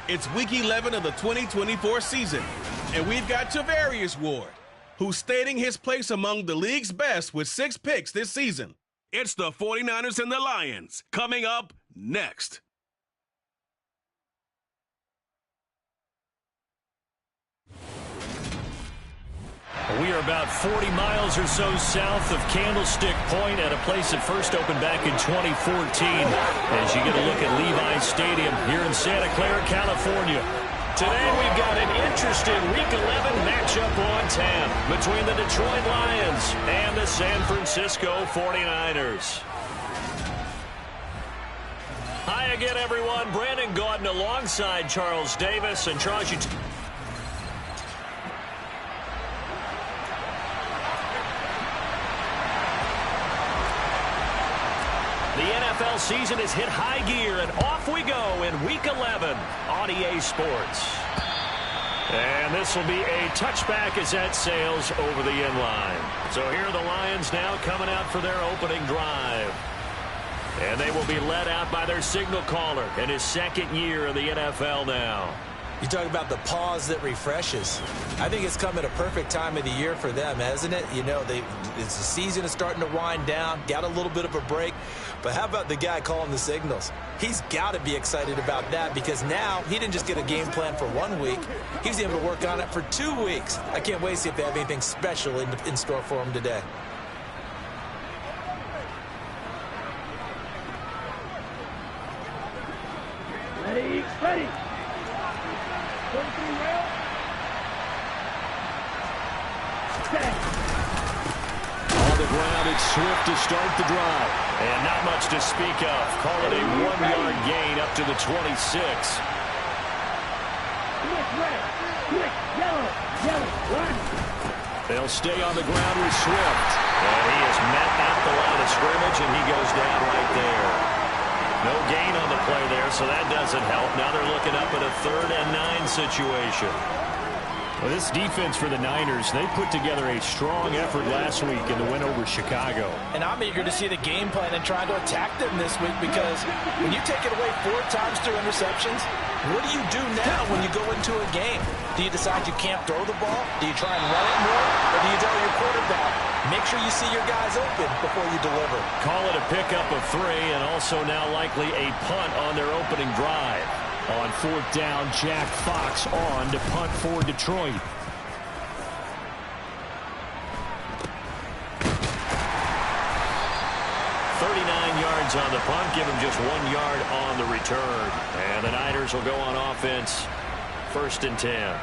It's Week 11 of the 2024 season, and we've got Javarius Ward, who's stating his place among the league's best with 6 picks this season. It's the 49ers and the Lions, coming up next. We are about 40 miles or so south of Candlestick Point at a place that first opened back in 2014 as you get a look at Levi's Stadium here in Santa Clara, California. Today we've got an interesting Week 11 matchup on tap between the Detroit Lions and the San Francisco 49ers. Hi again, everyone. Brandon Gaudin alongside Charles Davis. And Charles, the NFL season has hit high gear, and off we go in Week 11 on EA Sports. And this will be a touchback as that sails over the end line. So here are the Lions now coming out for their opening drive. And they will be led out by their signal caller in his second year in the NFL now. You talk about the pause that refreshes. I think it's come at a perfect time of the year for them, hasn't it? You know, the season is starting to wind down, got a little bit of a break. But how about the guy calling the signals? He's got to be excited about that because now he didn't just get a game plan for 1 week. He was able to work on it for 2 weeks. I can't wait to see if they have anything special in store for him today. Ready. On the ground, it's Swift to start the drive. And not much to speak of. Call it a 1-yard gain up to the 26. They'll stay on the ground with Swift. And he has met at the line of scrimmage, and he goes down right there. No gain on the play there, so that doesn't help. Now they're looking up at a 3rd and 9 situation. Well, this defense for the Niners, they put together a strong effort last week in the win over Chicago. And I'm eager to see the game plan and trying to attack them this week because when you take it away 4 times through interceptions, what do you do now when you go into a game? Do you decide you can't throw the ball? Do you try and run it more? Or do you tell your quarterback, make sure you see your guys open before you deliver? Call it a pickup of 3 and also now likely a punt on their opening drive. On 4th down, Jack Fox on to punt for Detroit. Yards on the punt, give him just 1 yard on the return. And the Niners will go on offense, 1st and 10.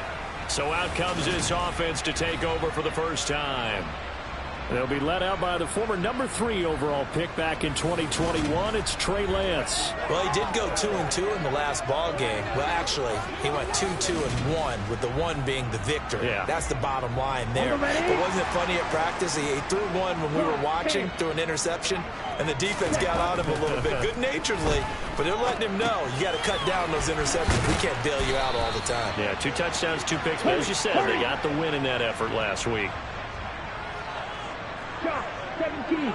So out comes this offense to take over for the first time. They'll be led out by the former number 3 overall pick back in 2021. It's Trey Lance. Well, he did go 2-2 in the last ball game. Well, actually, he went 2-2-1, with the 1 being the victory. Yeah. That's the bottom line there. But wasn't it funny at practice? He threw one when we were watching, threw an interception, and the defense got on him a little bit, good-naturedly. But they're letting him know, you got to cut down those interceptions. We can't bail you out all the time. Yeah, 2 touchdowns, 2 picks. But as you said, they got the win in that effort last week. 17.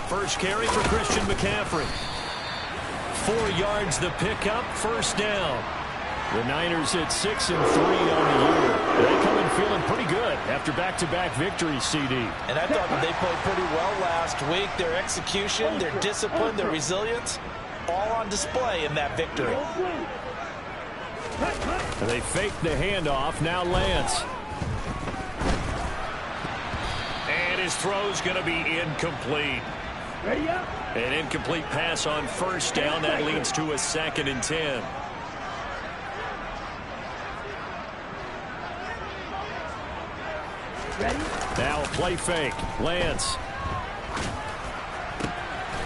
First carry for Christian McCaffrey. 4 yards the pickup, 1st down. The Niners at 6-3 on the year. They come in feeling pretty good after back-to-back victories, CD. And I thought that they played pretty well last week. Their execution, their discipline, their resilience, all on display in that victory. And they faked the handoff. Now Lance. And his throw's going to be incomplete. Ready up. An incomplete pass on 1st down. That leads to a 2nd and 10. Ready. Now a play fake. Lance.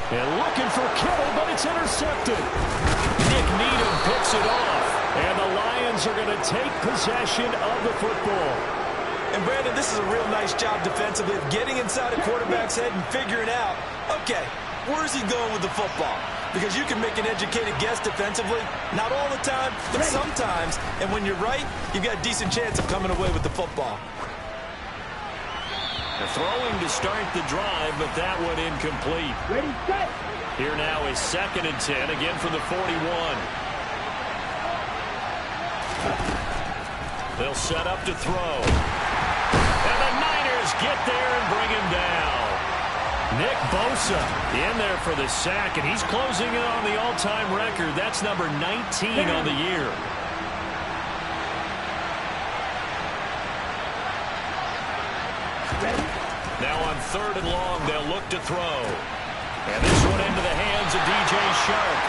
And looking for Kittle, but it's intercepted. Nick Needham picks it off. And the Lions are going to take possession of the football. And, Brandon, this is a real nice job defensively of getting inside a quarterback's head and figuring out, okay, where's he going with the football? Because you can make an educated guess defensively, not all the time, but sometimes. And when you're right, you've got a decent chance of coming away with the football. The throwing to start the drive, but that one incomplete. Ready, set. Here now is 2nd and 10, again from the 41. They'll set up to throw. And the Niners get there and bring him down. Nick Bosa in there for the sack, and he's closing in on the all-time record. That's number 19 on the year. Now on 3rd and long, they'll look to throw. And this one into the hands of DJ Shark.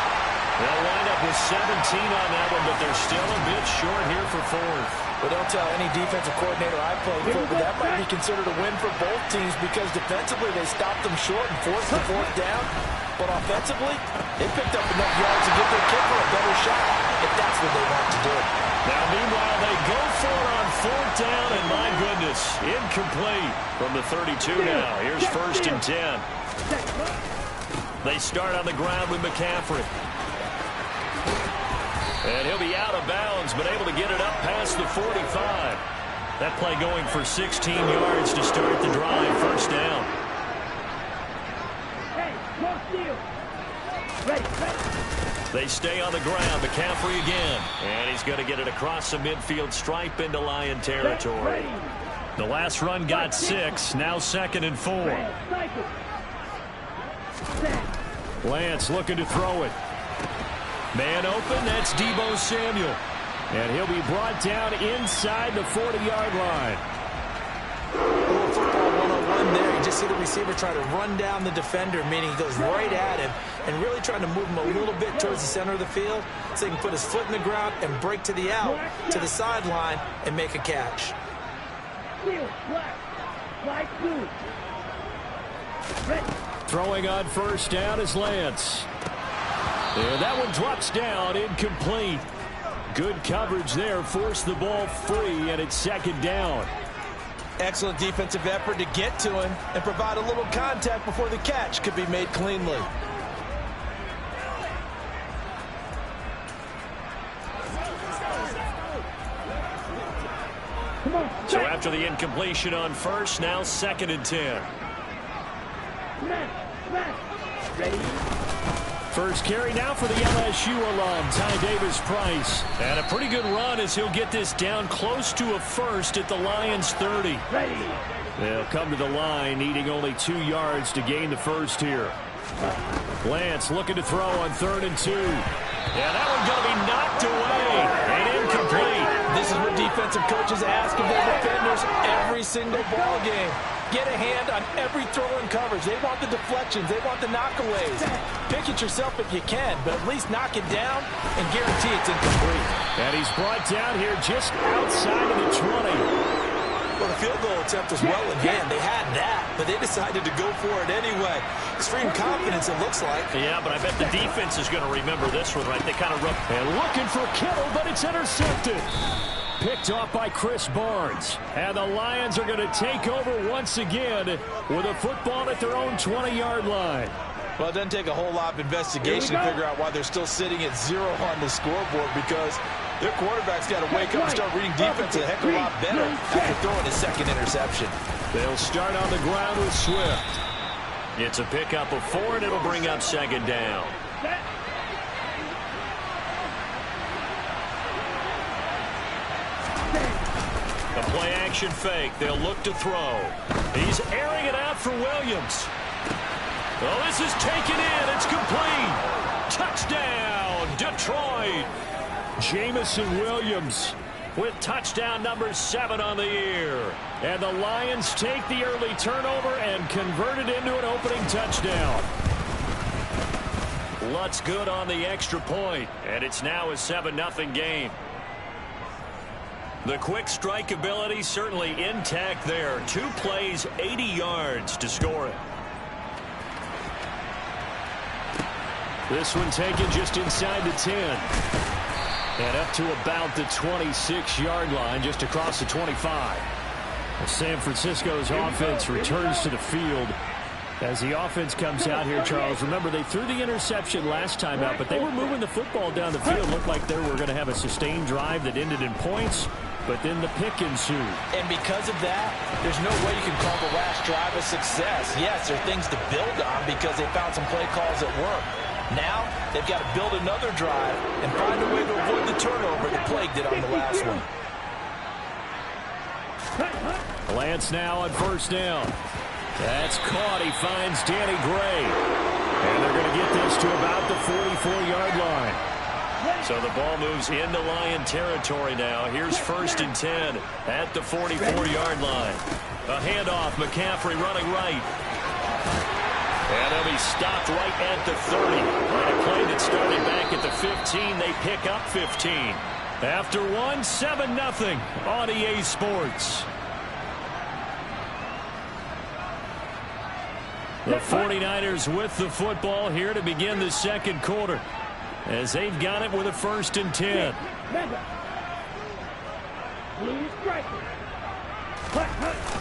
They'll wind up with 17 on that one, but they're still a bit short here for 4th. Well, don't tell any defensive coordinator I played for, but that might be considered a win for both teams because defensively they stopped them short and forced the 4th down. But offensively, they picked up enough yards to give their kicker a better shot if that's what they want to do. Now, meanwhile, they go for it on 4th down, and my goodness, incomplete from the 32 now. Here's 1st and 10. They start on the ground with McCaffrey. And he'll be out of bounds, but able to get it up past the 45. That play going for 16 yards to start the drive. 1st down. They stay on the ground. McCaffrey again. And he's going to get it across the midfield stripe into Lion territory. The last run got 6. Now 2nd and 4. Lance looking to throw it. Man open, that's Deebo Samuel. And he'll be brought down inside the 40-yard line. A little football 101 there. You just see the receiver try to run down the defender, meaning he goes right at him and really trying to move him a little bit towards the center of the field so he can put his foot in the ground and break to the out, to the sideline, and make a catch. Throwing on 1st down is Lance. And that one drops down, incomplete. Good coverage there, forced the ball free, and it's 2nd down. Excellent defensive effort to get to him and provide a little contact before the catch could be made cleanly. So after the incompletion on 1st, now 2nd and 10. Ready? First carry now for the LSU alum, Ty Davis-Price. And a pretty good run as he'll get this down close to a 1st at the Lions' 30. Ready? They'll come to the line, needing only 2 yards to gain the 1st here. Lance looking to throw on 3rd and 2. Yeah, that one's going to be knocked away and incomplete. This is what defensive coaches ask of their defenders every single ball game. Get a hand on every throw and coverage. They want the deflections. They want the knockaways. Pick it yourself if you can, but at least knock it down and guarantee it's incomplete. And he's brought down here just outside of the 20. Well, the field goal attempt was well in hand. They had that, but they decided to go for it anyway. Extreme confidence, it looks like. Yeah, but I bet the defense is going to remember this one, right? They kind of and looking for Kittle, but it's intercepted. Picked off by Chris Barnes. And the Lions are going to take over once again with a football at their own 20-yard line. Well, it doesn't take a whole lot of investigation to figure out why they're still sitting at 0 on the scoreboard, because their quarterback's got to wake up and start reading defense a heck of a lot better after throwing his 2nd interception. They'll start on the ground with Swift. It's a pickup of 4, and it'll bring up 2nd down. A play-action fake. They'll look to throw. He's airing it out for Williams. Oh, this is taken in. It's complete. Touchdown, Detroit. Jamison Williams with touchdown number 7 on the year. And the Lions take the early turnover and convert it into an opening touchdown. Lutz good on the extra point, and it's now a 7-0 game. The quick strike ability certainly intact there. 2 plays, 80 yards to score it. This one taken just inside the 10. And up to about the 26-yard line, just across the 25. San Francisco's offense returns to the field. As the offense comes out here, Charles, remember they threw the interception last time out, but they were moving the football down the field. Looked like they were going to have a sustained drive that ended in points, but then the pick ensued. And because of that, there's no way you can call the last drive a success. Yes, there are things to build on because they found some play calls that work. Now they've got to build another drive and find a way to avoid the turnover that plagued it on the last one. Lance now on first down. That's caught. He finds Danny Gray. And they're going to get this to about the 44-yard line. So the ball moves into Lion territory now. Here's 1st and 10 at the 44-yard line. A handoff. McCaffrey running right. And they'll be stopped right at the 30. And a play that started back at the 15. They pick up 15. After one, 7-0 on EA Sports. The 49ers with the football here to begin the second quarter, as they've got it with a 1st and 10.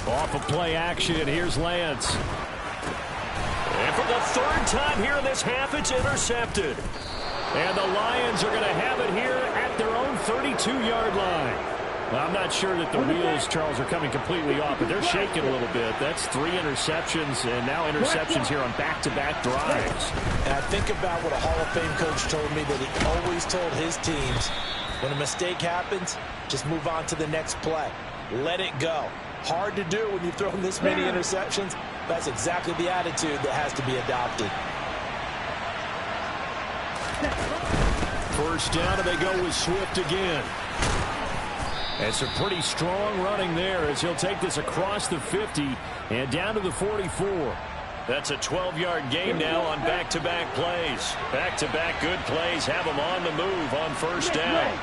Off of play action, and here's Lance. And for the 3rd time here in this half, it's intercepted. And the Lions are going to have it here at their own 32-yard line. Well, I'm not sure that the wheels, Charles, are coming completely off, but they're shaking a little bit. That's 3 interceptions, and now interceptions here on back-to-back drives. And I think about what a Hall of Fame coach told me, that he always told his teams, when a mistake happens, just move on to the next play. Let it go. Hard to do when you've thrown this many interceptions. That's exactly the attitude that has to be adopted. 1st down, and they go with Swift again. And some pretty strong running there as he'll take this across the 50 and down to the 44. That's a 12-yard gain now on back-to-back plays. Back-to-back good plays have him on the move on 1st down.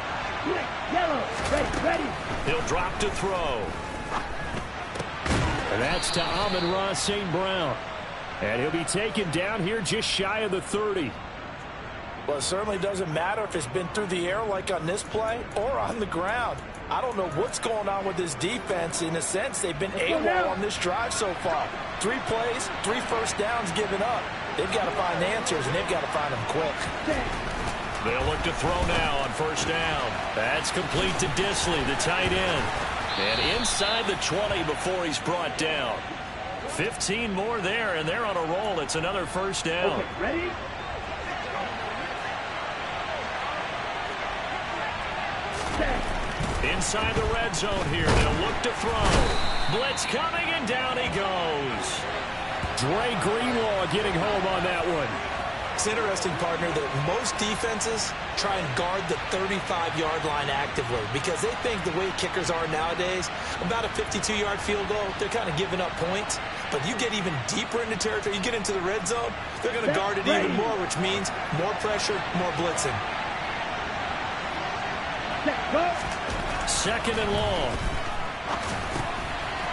He'll drop to throw. And that's to Amon-Ra St. Brown. And he'll be taken down here just shy of the 30. Well, it certainly doesn't matter if it's been through the air like on this play or on the ground. I don't know what's going on with this defense. In a sense, they've been AWOL on this drive so far. 3 plays, 3 first downs given up. They've got to find answers, and they've got to find them quick. They'll look to throw now on 1st down. That's complete to Disley, the tight end. And inside the 20 before he's brought down. 15 more there, and they're on a roll. It's another 1st down. Okay, ready? Inside the red zone here. They'll look to throw. Blitz coming, and down he goes. Dre Greenlaw getting home on that one. It's interesting, partner, that most defenses try and guard the 35-yard line actively because they think the way kickers are nowadays, about a 52-yard field goal, they're kind of giving up points. But you get even deeper into territory, you get into the red zone, they're going to guard it even more, which means more pressure, more blitzing. 2nd and long.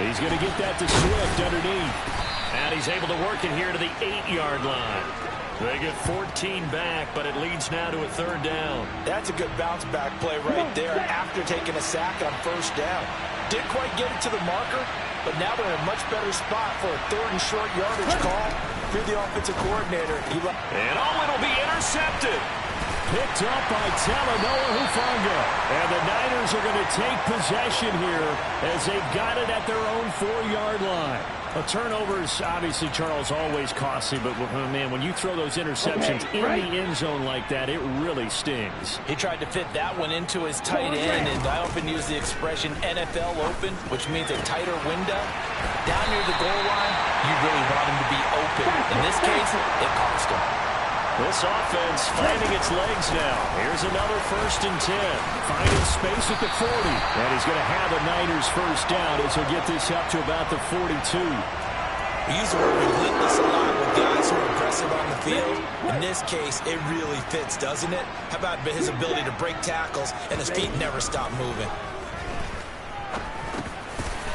He's going to get that to Swift underneath. And he's able to work it here to the 8-yard line. They get 14 back, but it leads now to a 3rd down. That's a good bounce-back play right there after taking a sack on 1st down. Didn't quite get it to the marker, but now they're in a much better spot for a 3rd and short yardage call. If you're the offensive coordinator, and it'll be intercepted. Picked up by Talanoa Hufanga. And the Niners are going to take possession here as they've got it at their own 4-yard line. A turnover's obviously, Charles, always costly, but man, when you throw those interceptions in the end zone like that, it really stings. He tried to fit that one into his tight end, and I often use the expression NFL open, which means a tighter window. Down near the goal line, you really want him to be open. In this case, it cost him. This offense finding its legs now. Here's another 1st and 10. Finding space at the 40. And he's going to have a Niners 1st down as he'll get this up to about the 42. We use the word relentless a lot with guys who are aggressive on the field. In this case, it really fits, doesn't it? How about his ability to break tackles and his feet never stop moving?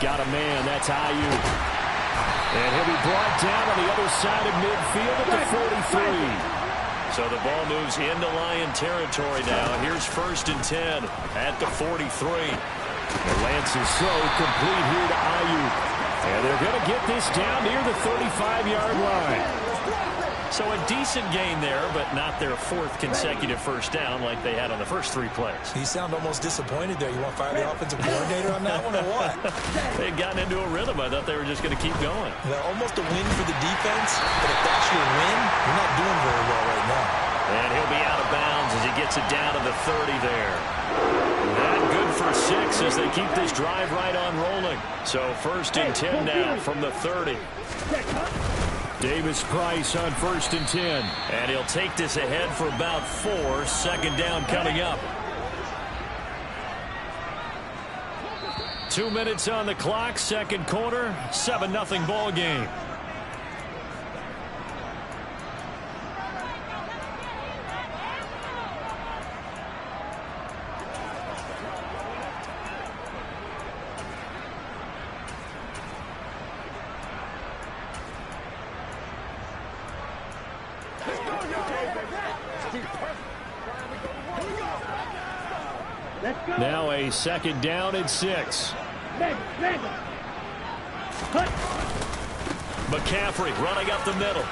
Got a man. That's Ayuk. And he'll be brought down on the other side of midfield at the 43. So the ball moves into Lion territory now. Here's 1st and 10 at the 43. And Lance's throw complete here to Ayuk. And they're going to get this down near the 35-yard line. So a decent gain there, but not their 4th consecutive 1st down like they had on the first 3 plays. You sound almost disappointed there. You want to fire the offensive coordinator on that one or what? They had gotten into a rhythm. I thought they were just going to keep going. Well, almost a win for the defense, but if that's your win, you're not doing very well right now. And he'll be out of bounds as he gets it down to the 30 there. That good for 6 as they keep this drive right on rolling. So 1st and 10 now from the 30. Davis Price on 1st and 10. And he'll take this ahead for about 4. 2nd down coming up. 2 minutes on the clock. 2nd quarter. 7-0 ball game. Now a 2nd down and 6. McCaffrey running up the middle.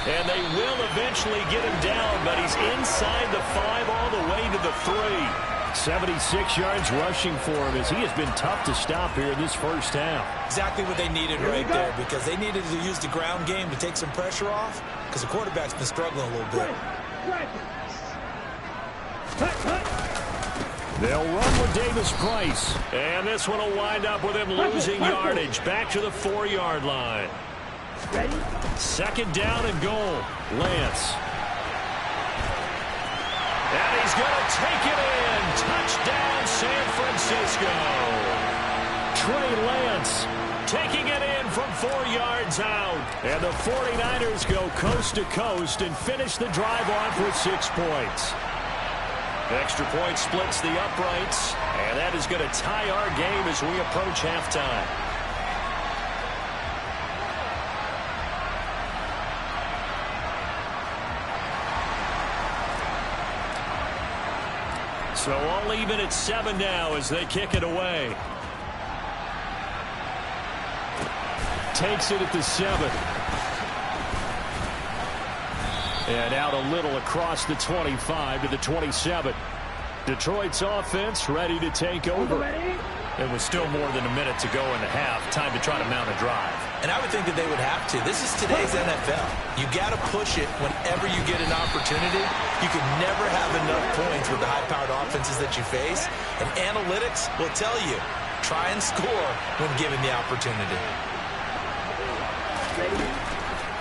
And they will eventually get him down, but he's inside the 5 all the way to the 3. 76 yards rushing for him as he has been tough to stop here in this first half. Exactly what they needed right there, because they needed to use the ground game to take some pressure off, because the quarterback's been struggling a little bit. They'll run with Davis Price. And this one will wind up with him losing yardage back to the 4-yard line. 2nd down and goal. Lance. And he's going to take it in. Touchdown, San Francisco. Trey Lance taking it in from 4 yards out. And the 49ers go coast to coast and finish the drive off with 6 points. Extra point splits the uprights, and that is going to tie our game as we approach halftime. So all even at 7 now as they kick it away. Takes it at the 7. And out a little across the 25 to the 27. Detroit's offense ready to take over. It was still more than a minute to go in the half. Time to try to mount a drive. And I would think that they would have to. This is today's NFL. You got to push it whenever you get an opportunity. You can never have enough points with the high-powered offenses that you face. And analytics will tell you, try and score when given the opportunity.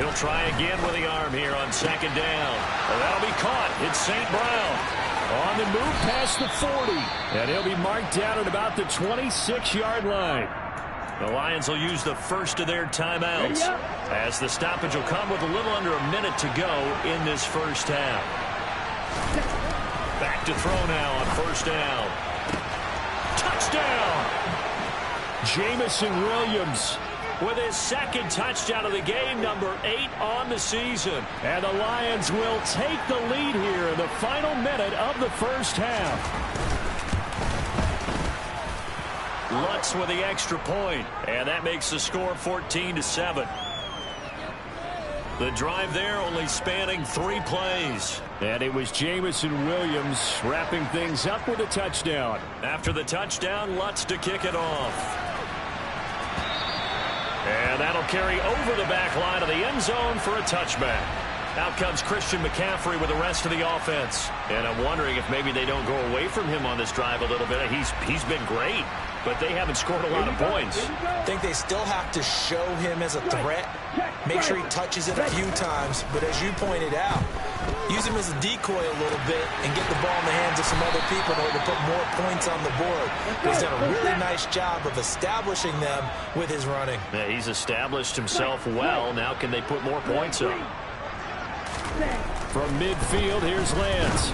He'll try again with the arm here on 2nd down. And that'll be caught. It's St. Brown. On the move past the 40. And he'll be marked down at about the 26-yard line. The Lions will use the first of their timeouts, as the stoppage will come with a little under a minute to go in this first half. Back to throw now on 1st down. Touchdown! Jamison Williams with his 2nd touchdown of the game, number 8 on the season. And the Lions will take the lead here in the final minute of the first half. Lutz with the extra point, and that makes the score 14-7. The drive there only spanning 3 plays. And it was Jamison Williams wrapping things up with a touchdown. After the touchdown, Lutz to kick it off. And that'll carry over the back line of the end zone for a touchback. Out comes Christian McCaffrey with the rest of the offense. And I'm wondering if maybe they don't go away from him on this drive a little bit. He's been great, but they haven't scored a lot of points. I think they still have to show him as a threat. Make sure he touches it a few times. But as you pointed out, use him as a decoy a little bit and get the ball in the hands of some other people in order to put more points on the board. But he's done a really nice job of establishing them with his running. Yeah, he's established himself well. Now can they put more points up? From midfield, here's Lance.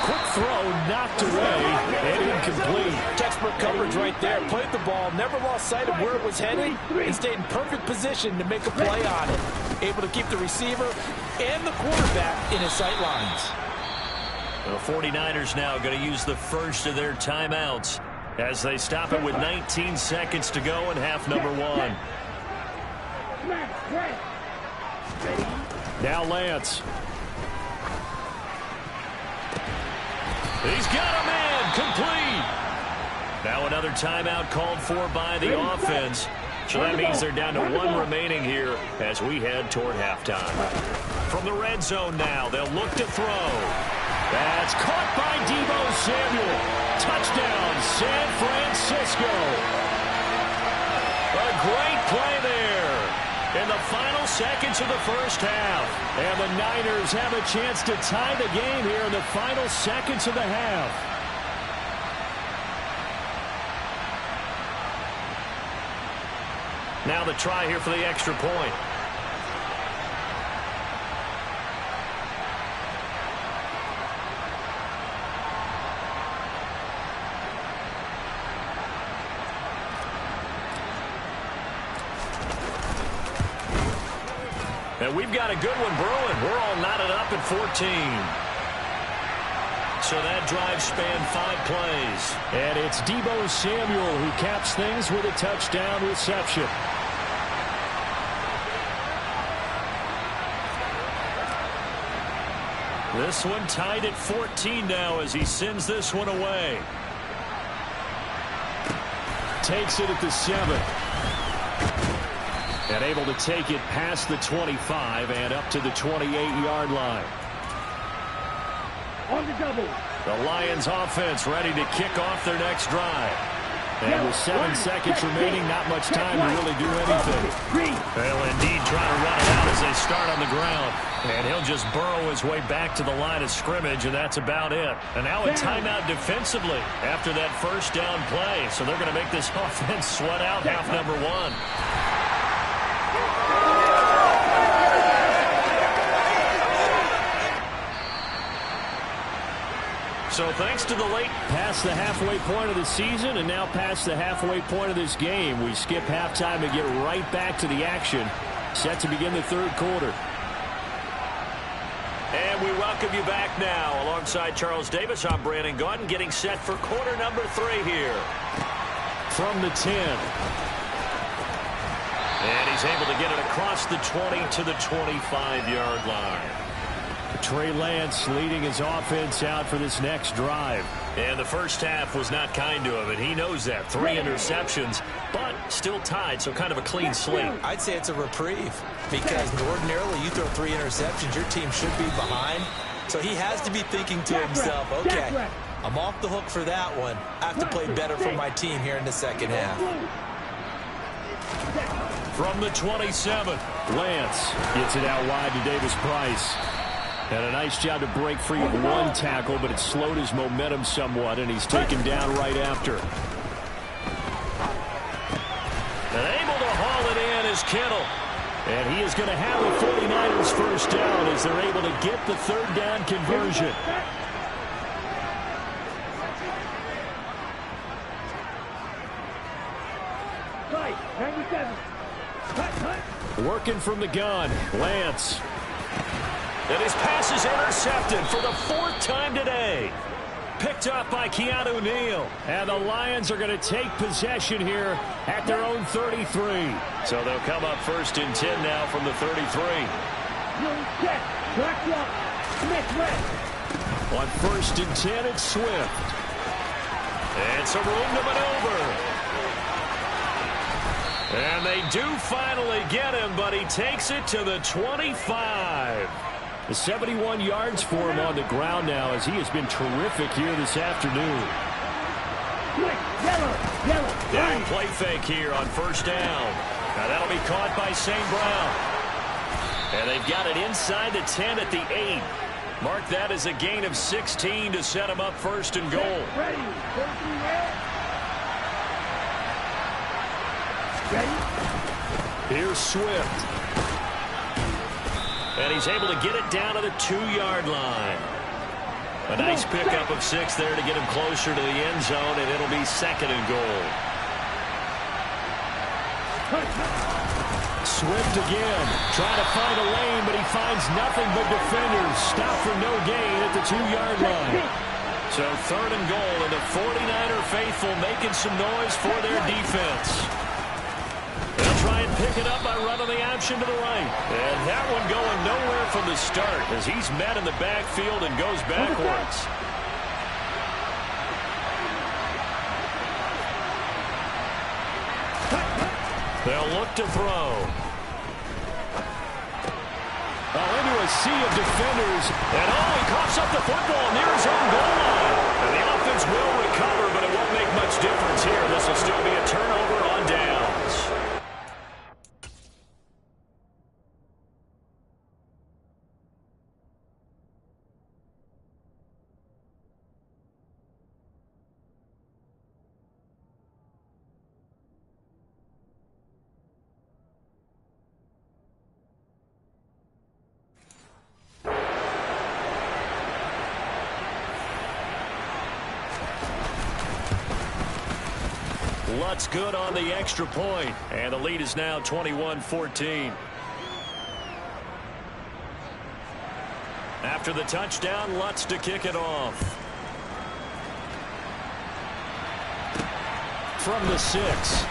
Quick throw knocked away and incomplete. Textbook coverage right there. Played the ball, never lost sight of where it was headed, and stayed in perfect position to make a play on it. Able to keep the receiver and the quarterback in his sight lines. The 49ers now going to use the first of their timeouts as they stop it with 19 seconds to go in half number 1. Now Lance. He's got a man complete. Now another timeout called for by the offense. So that means they're down to one remaining here as we head toward halftime. From the red zone now, they'll look to throw. That's caught by Deebo Samuel. Touchdown, San Francisco. A great play there in the final seconds of the first half. And the Niners have a chance to tie the game here in the final seconds of the half. Now the try here for the extra point. And we've got a good one brewing. We're all knotted up at 14. So that drive spanned 5 plays. And it's Deebo Samuel who caps things with a touchdown reception. This one tied at 14 now as he sends this one away. Takes it at the 7. And able to take it past the 25 and up to the 28-yard line. On the double. The Lions offense ready to kick off their next drive. And with 7 seconds remaining, not much time to really do anything. They'll indeed try to run it out as they start on the ground. And he'll just burrow his way back to the line of scrimmage, and that's about it. And now a timeout defensively after that first down play. So they're going to make this offense sweat out half number 1. So thanks to the late past the halfway point of the season and now past the halfway point of this game, we skip halftime and get right back to the action. Set to begin the third quarter. And we welcome you back now. Alongside Charles Davis, I'm Brandon Gaudin, getting set for quarter number 3 here. From the 10. And he's able to get it across the 20 to the 25-yard line. Trey Lance leading his offense out for this next drive. And the first half was not kind to him, and he knows that. 3 interceptions, but still tied, so kind of a clean slate. I'd say it's a reprieve because ordinarily you throw 3 interceptions, your team should be behind. So he has to be thinking to himself, okay, I'm off the hook for that one. I have to play better for my team here in the second half. From the 27, Lance gets it out wide to Davis Price. And a nice job to break free of 1 tackle, but it slowed his momentum somewhat, and he's taken down right after. And able to haul it in is Kittle. And he is going to have the 49ers first down as they're able to get the third down conversion. Working from the gun, Lance. And his pass is intercepted for the 4th time today. Picked up by Keanu Neal. And the Lions are going to take possession here at their own 33. So they'll come up 1st and 10 now from the 33. On 1st and 10, it's Swift. And some room to maneuver. And they do finally get him, but he takes it to the 25. 71 yards for him on the ground now as he has been terrific here this afternoon. Down play fake here on 1st down. Now that'll be caught by St. Brown. And they've got it inside the 10 at the 8. Mark that as a gain of 16 to set him up 1st and goal. Here's Swift. And he's able to get it down to the 2-yard line. A nice pickup of 6 there to get him closer to the end zone, and it'll be 2nd and goal. Swift again, trying to find a lane, but he finds nothing but defenders. Stop for no gain at the 2-yard line. So 3rd and goal, and the 49er faithful making some noise for their defense. They'll try and pick it up by running the option to the right. And that one going nowhere from the start as he's met in the backfield and goes backwards. They'll look to throw. Into a sea of defenders. And he coughs up the football near his own goal line. And the offense will recover, but it won't make much difference here. This will still be a turnover on downs. Lutz good on the extra point, and the lead is now 21-14. After the touchdown, Lutz to kick it off. From the 6.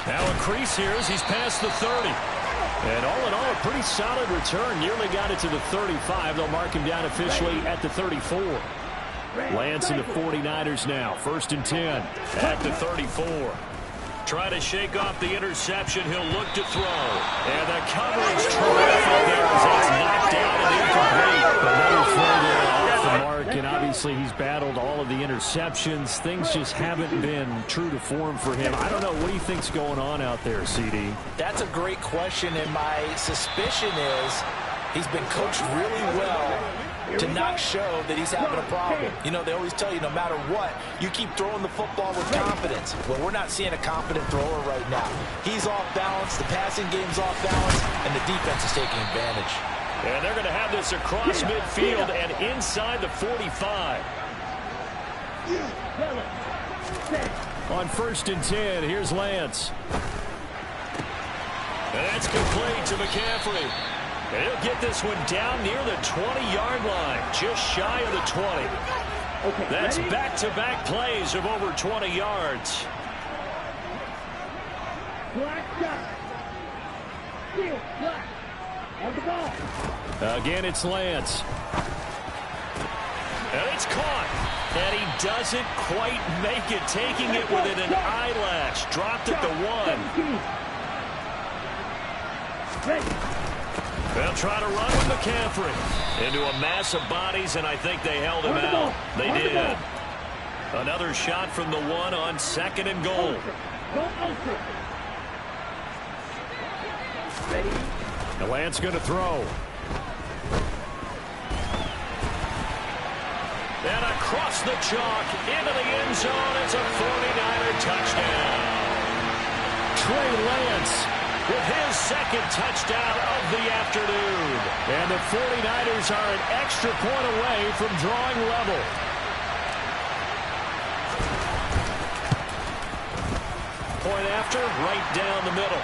Now a crease here as he's past the 30. And all in all, a pretty solid return. Nearly got it to the 35. They'll mark him down officially at the 34. Lance and the 49ers now. 1st and 10 at the 34. Try to shake off the interception. He'll look to throw. And the coverage terrific there as it's knocked down and incomplete. Another throw there off the mark, and obviously he's battled all of the interceptions. Things just haven't been true to form for him. I don't know. What do you think's going on out there, CD? That's a great question, and my suspicion is he's been coached really well to not show that he's having a problem. You know, they always tell you no matter what, you keep throwing the football with confidence. Well, we're not seeing a confident thrower right now. He's off balance, the passing game's off balance, and the defense is taking advantage. And they're going to have this across midfield and inside the 45. On 1st and 10, here's Lance. And that's complete to McCaffrey. And he'll get this one down near the 20-yard line, just shy of the 20. That's back-to-back plays of over 20 yards. Again, it's Lance. And it's caught. And he doesn't quite make it, taking it within an eyelash. Dropped at the 1. They'll try to run with McCaffrey into a mass of bodies, and I think they held him out. They did. Another shot from the 1 on 2nd and goal. The Lance going to throw. And across the chalk into the end zone. It's a 49er touchdown. Trey Lance with his 2nd touchdown of the afternoon. And the 49ers are an extra point away from drawing level. Point after, right down the middle.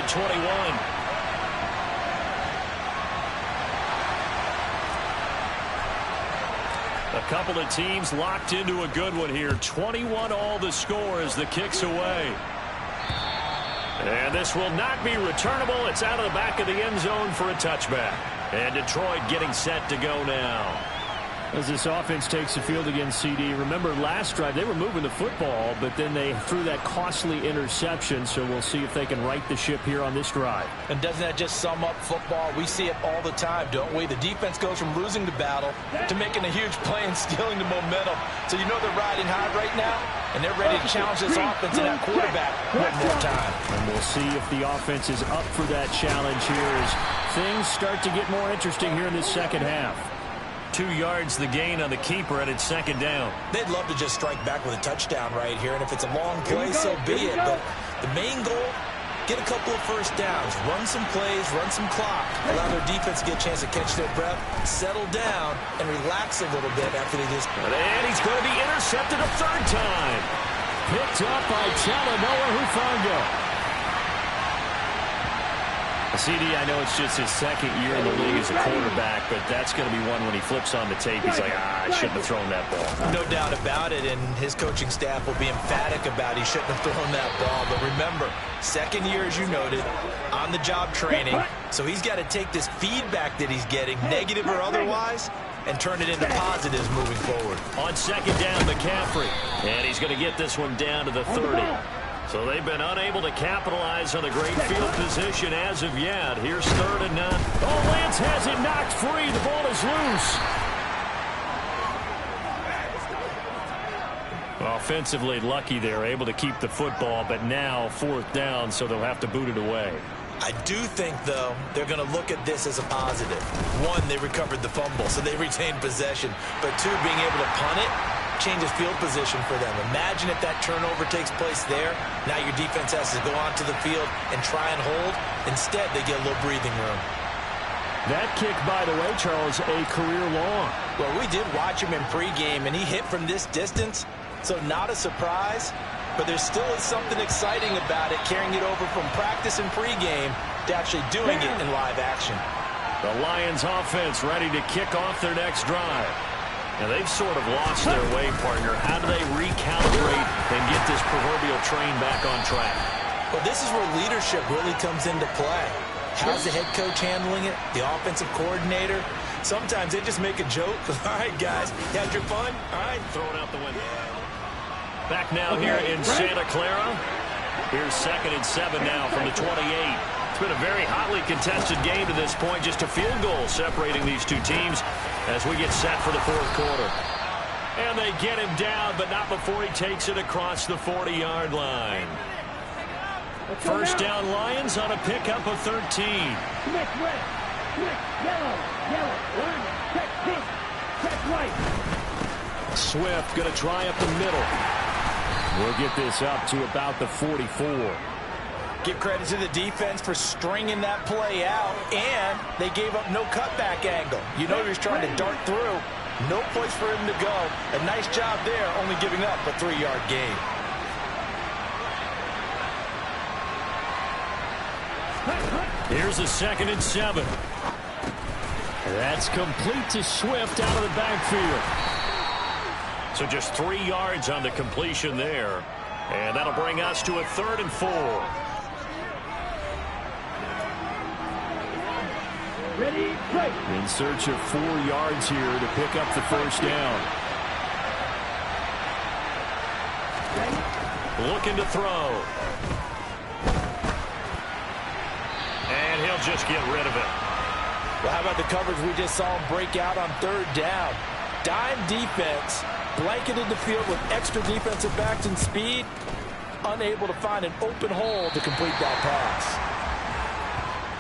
21. A couple of teams locked into a good one here. 21 all the score as the kick's away. And this will not be returnable. It's out of the back of the end zone for a touchback. And Detroit getting set to go now. As this offense takes the field against CD, remember last drive they were moving the football, but then they threw that costly interception, so we'll see if they can right the ship here on this drive. And doesn't that just sum up football? We see it all the time, don't we? The defense goes from losing the battle to making a huge play and stealing the momentum. So you know they're riding high right now, and they're ready to challenge this offense and that quarterback one more time. And we'll see if the offense is up for that challenge here as things start to get more interesting here in this second half. 2 yards the gain on the keeper, and it's second down. They'd love to just strike back with a touchdown right here, and if it's a long play, so be it. But the main goal, get a couple of first downs, run some plays, run some clock, allow their defense to get a chance to catch their breath, settle down, and relax a little bit after they just... And he's going to be intercepted a third time. Picked up by Talanoa Hufanga. CD, I know it's just his second year in the league as a quarterback, but that's going to be one when he flips on the tape. He's like, I shouldn't have thrown that ball. No doubt about it, and his coaching staff will be emphatic about he shouldn't have thrown that ball. But remember, second year, as you noted, on-the-job training, so he's got to take this feedback that he's getting, negative or otherwise, and turn it into positives moving forward. On second down, McCaffrey, and he's going to get this one down to the 30. So they've been unable to capitalize on the great field position as of yet. Here's 3rd and 9. Oh, Lance has it knocked free. The ball is loose. Offensively lucky they're able to keep the football, but now 4th down, so they'll have to boot it away. I do think, though, they're going to look at this as a positive. 1, they recovered the fumble, so they retained possession. But 2, being able to punt it changes field position for them. Imagine if that turnover takes place there. Now your defense has to go onto the field and try and hold. Instead, they get a little breathing room. That kick, by the way, Charles, a career long. Well, we did watch him in pregame, and he hit from this distance, so not a surprise. But there still is something exciting about it, carrying it over from practice and pregame to actually doing it in live action. The Lions offense ready to kick off their next drive. Now, they've sort of lost their way, partner. How do they recalibrate and get this proverbial train back on track? Well, this is where leadership really comes into play. How's the head coach handling it? The offensive coordinator? Sometimes they just make a joke. All right, guys, you had your fun? All right, throw it out the window. Back now here in Santa Clara. Here's 2nd and 7 now from the 28. It's been a very hotly contested game to this point. Just a field goal separating these two teams as we get set for the 4th quarter. And they get him down, but not before he takes it across the 40-yard line. First down Lions on a pickup of 13. Switch red, switch yellow, one, check pink, check white. Swift going to try up the middle. We'll get this up to about the 44. Give credit to the defense for stringing that play out, and they gave up no cutback angle. You know he was trying to dart through. No place for him to go. A nice job there, only giving up a 3-yard gain. Here's a 2nd and 7. That's complete to Swift out of the backfield. So just 3 yards on the completion there. And that'll bring us to a 3rd and 4. Ready, strike. In search of 4 yards here to pick up the first down. Looking to throw. And he'll just get rid of it. Well, how about the coverage we just saw him break out on 3rd down? Dime defense, blanketed the field with extra defensive backs and speed, unable to find an open hole to complete that pass.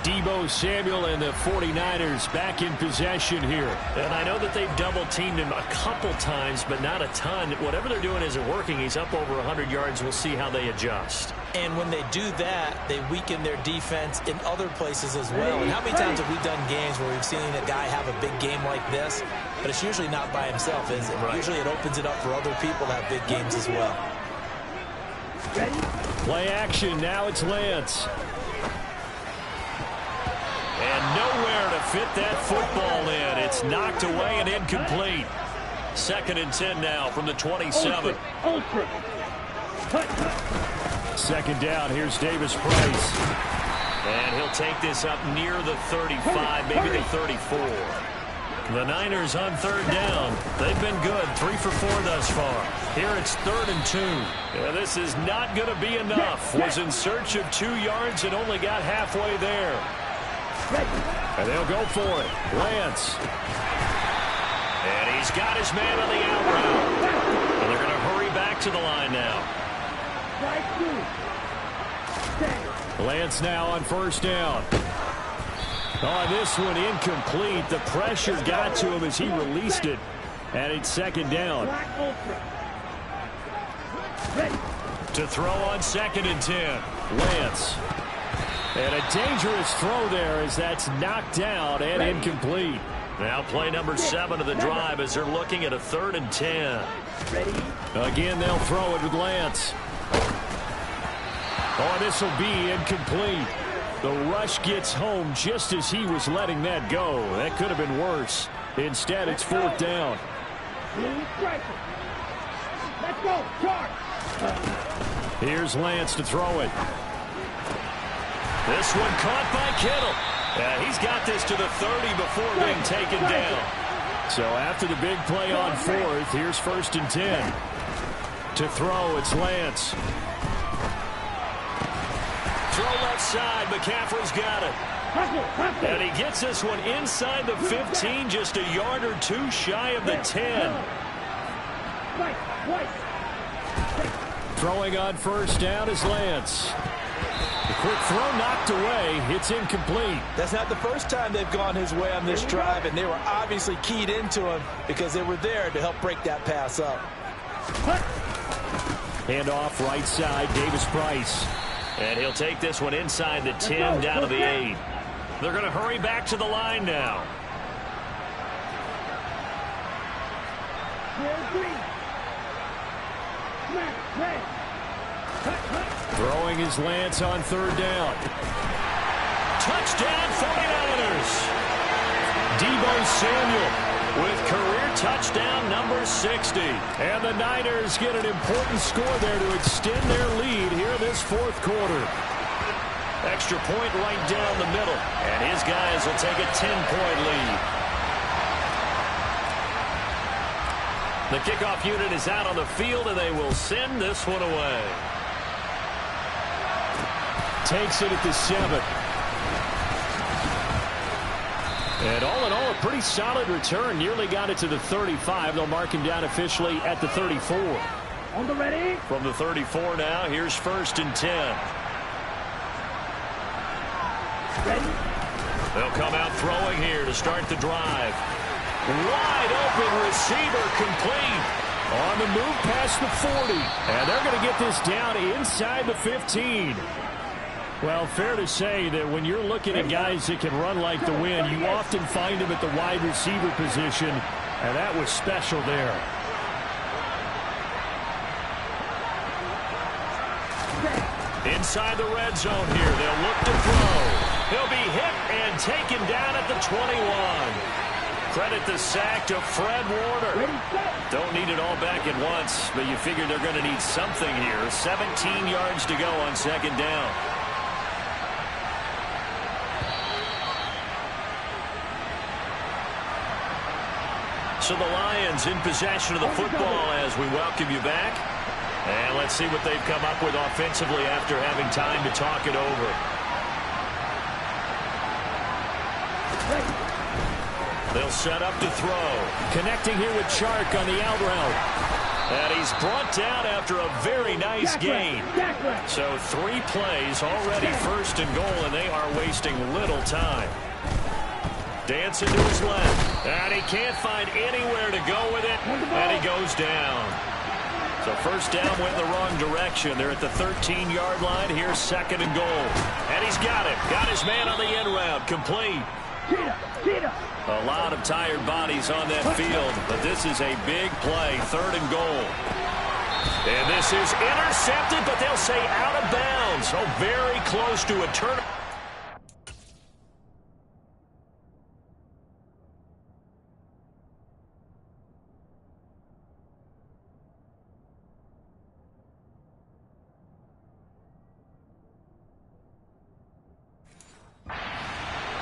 Deebo Samuel and the 49ers back in possession here. And I know that they've double-teamed him a couple times, but not a ton. Whatever they're doing isn't working. He's up over 100 yards. We'll see how they adjust. And when they do that, they weaken their defense in other places as well. And how many times have we done games where we've seen a guy have a big game like this, but it's usually not by himself, is it? Right. Usually it opens it up for other people to have big games as well. Play action. Now it's Lance. And nowhere to fit that football in. It's knocked away and incomplete. 2nd and 10 now from the 27. Ultra. Cut. 2nd down. Here's Davis Price. And he'll take this up near the 35, maybe the 34. The Niners on 3rd down. They've been good, 3 for 4 thus far. Here it's 3rd and 2. Yeah, this is not going to be enough. Was in search of 2 yards and only got halfway there. And they'll go for it. Lance. And he's got his man on the out route. And they're going to hurry back to the line now. Lance now on 1st down. On this one, incomplete. The pressure got to him as he released it. And it's 2nd down. To throw on 2nd and 10. Lance. And a dangerous throw there as that's knocked down and incomplete. Now play number 7 of the drive as they're looking at a 3rd and 10. Again, they'll throw it with Lance. Oh, this will be incomplete. The rush gets home just as he was letting that go. That could have been worse. Instead, it's 4th down. Let's go. Charge. Here's Lance to throw it. This one caught by Kittle. He's got this to the 30 before being taken down. So after the big play on 4th, here's 1st and 10. To throw, it's Lance. Throw left side. McCaffrey's got it. And he gets this one inside the 15, just a yard or 2 shy of the 10. Throwing on 1st down is Lance. The quick throw knocked away. It's incomplete. That's not the first time they've gone his way on this drive, and they were obviously keyed into him because they were there to help break that pass up. Hand off right side, Davis Price. And he'll take this one inside the 10 down to the 8. They're going to hurry back to the line now. Throwing his Lance on 3rd down. Touchdown 49ers. Deebo Samuel with career touchdown number 60. And the Niners get an important score there to extend their lead here in this 4th quarter. Extra point right down the middle. And his guys will take a 10-point lead. The kickoff unit is out on the field, and they will send this one away. Takes it at the 7. And all in all, a pretty solid return. Nearly got it to the 35. They'll mark him down officially at the 34. On the ready. From the 34 now, here's 1st and 10. Ready. They'll come out throwing here to start the drive. Wide open receiver complete. On the move past the 40. And they're going to get this down inside the 15. Well, fair to say that when you're looking at guys that can run like the wind, you often find them at the wide receiver position, and that was special there. Inside the red zone here, they'll look to throw. He'll be hit and taken down at the 21. Credit the sack to Fred Warner. Don't need it all back at once, but you figure they're going to need something here. 17 yards to go on 2nd down. So the Lions in possession of the football as we welcome you back. And let's see what they've come up with offensively after having time to talk it over. They'll set up to throw. Connecting here with Chark on the out route. And he's brought down after a very nice gain. So 3 plays already 1st and goal, and they are wasting little time. Dancing to his left. And he can't find anywhere to go with it. And he goes down. So 1st down went in the wrong direction. They're at the 13-yard line. Here's 2nd and goal. And he's got it. Got his man on the end route. Complete. A lot of tired bodies on that field. But this is a big play. 3rd and goal. And this is intercepted, but they'll say out of bounds. So very close to a turn.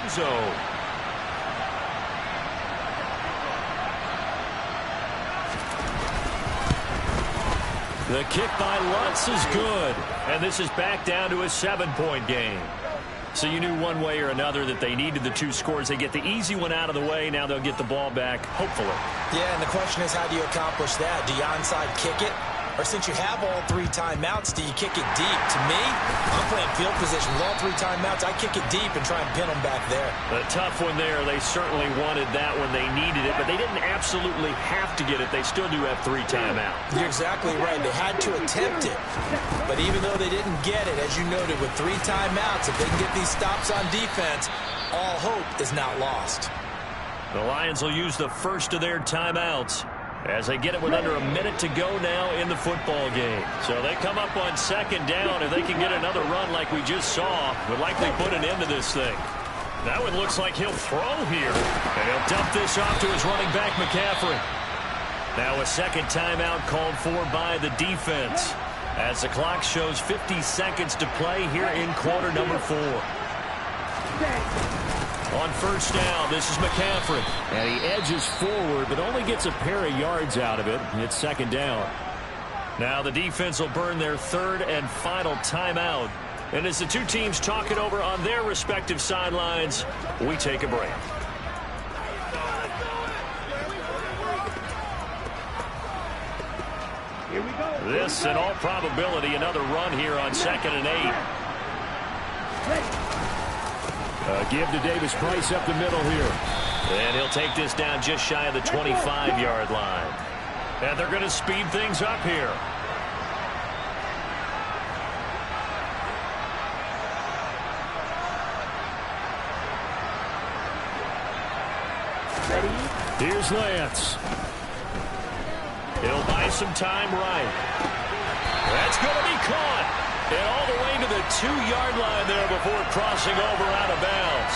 zone. The kick by Lutz is good. And this is back down to a 7-point game. So you knew one way or another that they needed the 2 scores. They get the easy one out of the way. Now they'll get the ball back, hopefully. Yeah, and the question is, how do you accomplish that? Do you onside kick it? Or since you have all 3 timeouts, do you kick it deep? To me, I'm playing field position with all 3 timeouts. I kick it deep and try and pin them back there. A tough one there. They certainly wanted that when they needed it, but they didn't absolutely have to get it. They still do have 3 timeouts. You're exactly right. They had to attempt it. But even though they didn't get it, as you noted, with 3 timeouts, if they can get these stops on defense, all hope is not lost. The Lions will use the first of their timeouts as they get it with under a minute to go now in the football game. So they come up on 2nd down. If they can get another run like we just saw, would likely put an end to this thing. That one looks like he'll throw here. And he'll dump this off to his running back, McCaffrey. Now a 2nd timeout called for by the defense as the clock shows 50 seconds to play here in quarter number 4. On 1st down, this is McCaffrey. And he edges forward, but only gets a pair of yards out of it. It's 2nd down. Now the defense will burn their 3rd and final timeout. And as the 2 teams talk it over on their respective sidelines, we take a break. Here we go. This, in all probability, another run here on 2nd and 8. Give to Davis Price up the middle here. And he'll take this down just shy of the 25-yard line. And they're going to speed things up here. Here's Lance. He'll buy some time right. That's going to be caught. And all the way to the 2-yard line there before crossing over out of bounds.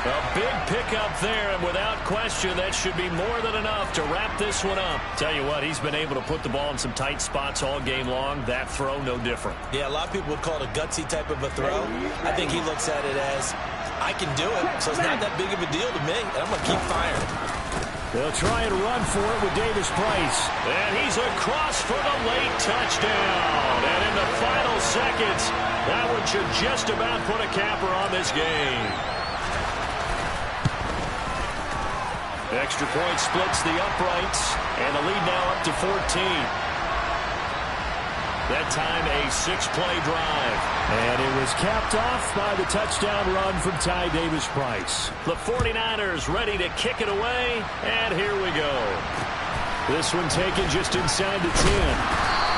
A big pickup there, and without question, that should be more than enough to wrap this one up. Tell you what, he's been able to put the ball in some tight spots all game long. That throw, no different. Yeah, a lot of people would call it a gutsy type of a throw. I think he looks at it as, I can do it, so it's not that big of a deal to me, and I'm going to keep firing. They'll try and run for it with Davis Price. And he's across for the late touchdown. And in the final seconds, that one should just about put a capper on this game. Extra point splits the uprights, and the lead now up to 14. That time a 6-play drive. And it was capped off by the touchdown run from Ty Davis Price. The 49ers ready to kick it away, and here we go. This one taken just inside the 10.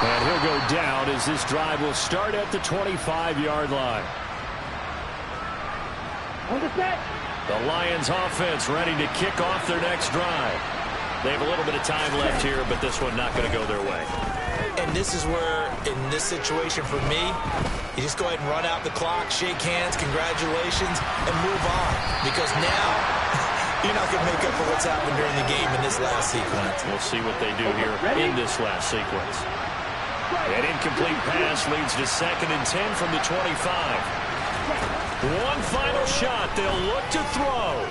And he'll go down as this drive will start at the 25-yard line. On the set. The Lions offense ready to kick off their next drive. They have a little bit of time left here, but this one not going to go their way. And this is where, in this situation for me, you just go ahead and run out the clock, shake hands, congratulations, and move on. Because now, you're not going to make up for what's happened during the game in this last sequence. We'll see what they do here in this last sequence. An incomplete pass leads to 2nd and 10 from the 25. One final shot. They'll look to throw.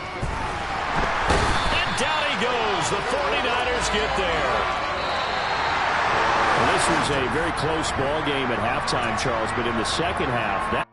And down he goes. The 49ers get there. Well, this was a very close ball game at halftime, Charles, but in the second half, that